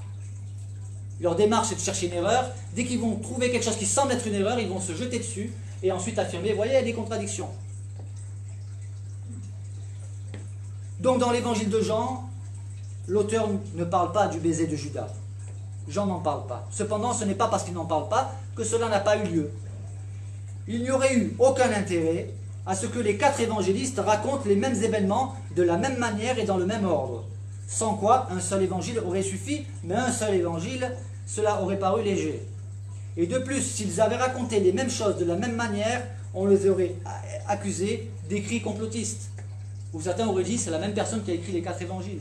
leur démarche c'est de chercher une erreur, dès qu'ils vont trouver quelque chose qui semble être une erreur, ils vont se jeter dessus et ensuite affirmer « Voyez, il y a des contradictions. » Donc dans l'évangile de Jean, l'auteur ne parle pas du baiser de Judas. Jean n'en parle pas. Cependant, ce n'est pas parce qu'il n'en parle pas que cela n'a pas eu lieu. Il n'y aurait eu aucun intérêt à ce que les 4 évangélistes racontent les mêmes événements de la même manière et dans le même ordre. Sans quoi, un seul évangile aurait suffi, mais un seul évangile, cela aurait paru léger. Et de plus, s'ils avaient raconté les mêmes choses de la même manière, on les aurait accusés d'écrits complotistes. Ou certains auraient dit c'est la même personne qui a écrit les 4 évangiles.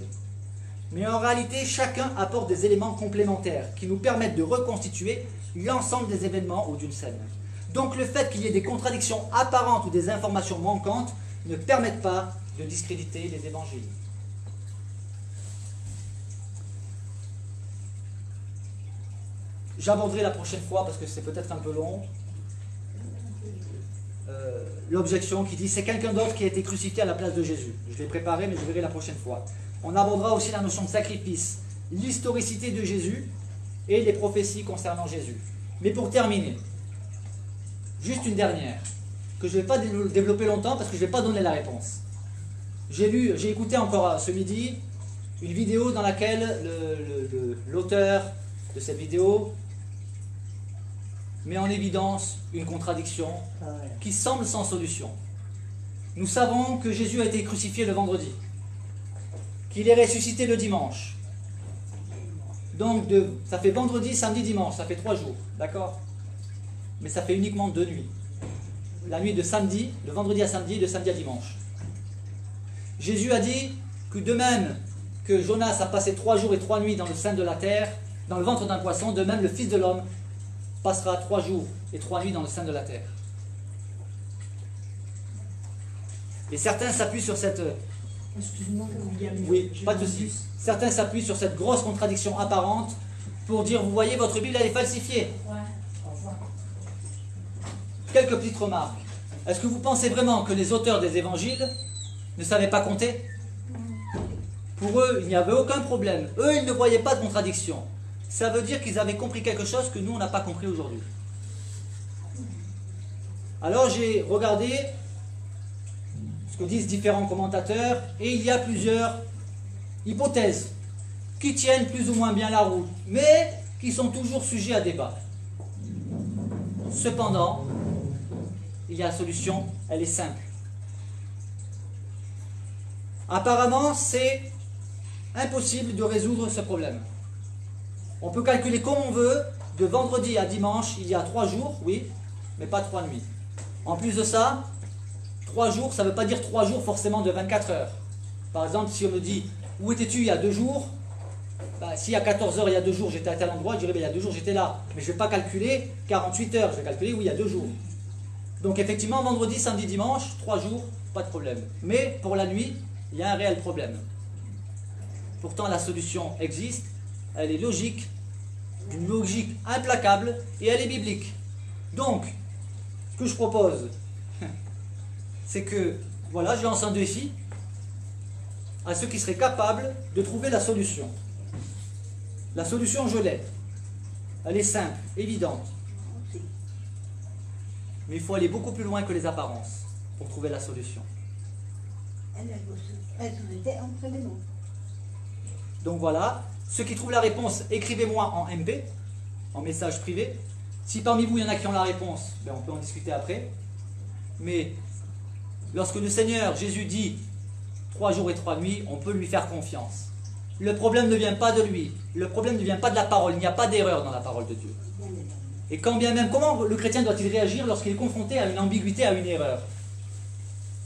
Mais en réalité, chacun apporte des éléments complémentaires qui nous permettent de reconstituer l'ensemble des événements ou d'une scène. Donc le fait qu'il y ait des contradictions apparentes ou des informations manquantes ne permettent pas de discréditer les évangiles. J'aborderai la prochaine fois, parce que c'est peut-être un peu long, l'objection qui dit c'est quelqu'un d'autre qui a été crucifié à la place de Jésus. Je l'ai préparé, mais je verrai la prochaine fois. On abordera aussi la notion de sacrifice, l'historicité de Jésus et les prophéties concernant Jésus. Mais pour terminer, juste une dernière, que je ne vais pas développer longtemps parce que je ne vais pas donner la réponse. J'ai écouté encore ce midi une vidéo dans laquelle l'auteur de cette vidéo met en évidence une contradiction qui semble sans solution. Nous savons que Jésus a été crucifié le vendredi, qu'il est ressuscité le dimanche. Donc ça fait vendredi, samedi, dimanche, ça fait 3 jours, d'accord? Mais ça fait uniquement 2 nuits. La nuit de samedi, de vendredi à samedi et de samedi à dimanche. Jésus a dit que de même que Jonas a passé 3 jours et 3 nuits dans le sein de la terre, dans le ventre d'un poisson, de même le Fils de l'homme passera 3 jours et 3 nuits dans le sein de la terre. Et certains s'appuient sur cette... Excuse-moi, William. Oui, pas de souci. Certains s'appuient sur cette grosse contradiction apparente pour dire, vous voyez, votre Bible, elle est falsifiée. Ouais. Au revoir. Quelques petites remarques. Est-ce que vous pensez vraiment que les auteurs des évangiles ne savaient pas compter? Pour eux, il n'y avait aucun problème. Eux, ils ne voyaient pas de contradiction. Ça veut dire qu'ils avaient compris quelque chose que nous, on n'a pas compris aujourd'hui. Alors, j'ai regardé ce que disent différents commentateurs, et il y a plusieurs hypothèses qui tiennent plus ou moins bien la route, mais qui sont toujours sujets à débat. Cependant, il y a la solution, elle est simple. Apparemment, c'est impossible de résoudre ce problème. On peut calculer comme on veut, de vendredi à dimanche, il y a 3 jours, oui, mais pas 3 nuits. En plus de ça, 3 jours, ça ne veut pas dire 3 jours forcément de 24 heures. Par exemple, si on me dit, où étais-tu il y a 2 jours? Si à 14 heures, il y a 2 jours, j'étais à tel endroit, je dirais, il y a 2 jours, j'étais là. Mais je ne vais pas calculer 48 heures, je vais calculer, oui, il y a 2 jours. Donc effectivement, vendredi, samedi, dimanche, 3 jours, pas de problème. Mais pour la nuit, il y a un réel problème. Pourtant, la solution existe, elle est logique, d'une logique implacable, et elle est biblique. Donc, ce que je propose, c'est que, voilà, je lance un défi à ceux qui seraient capables de trouver la solution. La solution, je l'ai. Elle est simple, évidente. Mais il faut aller beaucoup plus loin que les apparences pour trouver la solution. Donc voilà, ceux qui trouvent la réponse, écrivez-moi en MP, en message privé. Si parmi vous, il y en a qui ont la réponse, ben on peut en discuter après. Mais lorsque le Seigneur Jésus dit 3 jours et 3 nuits, on peut lui faire confiance. Le problème ne vient pas de lui, le problème ne vient pas de la parole, il n'y a pas d'erreur dans la parole de Dieu. Et quand bien même, comment le chrétien doit-il réagir lorsqu'il est confronté à une ambiguïté, à une erreur?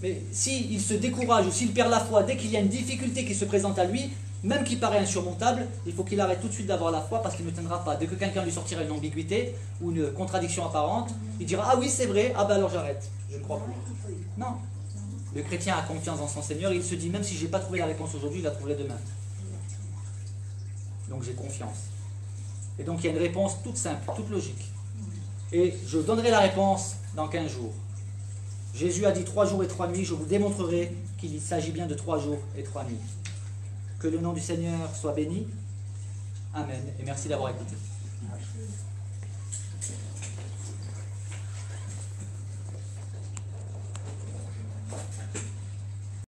Mais s'il se décourage ou s'il perd la foi dès qu'il y a une difficulté qui se présente à lui, même qui paraît insurmontable, il faut qu'il arrête tout de suite d'avoir la foi parce qu'il ne tiendra pas. Dès que quelqu'un lui sortira une ambiguïté ou une contradiction apparente, il dira ah oui c'est vrai, ah ben alors j'arrête, je ne crois plus. Non. Le chrétien a confiance en son Seigneur, il se dit même si je n'ai pas trouvé la réponse aujourd'hui, je la trouverai demain. Donc j'ai confiance. Et donc il y a une réponse toute simple, toute logique. Et je donnerai la réponse dans 15 jours. Jésus a dit 3 jours et 3 nuits, je vous démontrerai qu'il s'agit bien de 3 jours et 3 nuits. Que le nom du Seigneur soit béni. Amen. Et merci d'avoir écouté.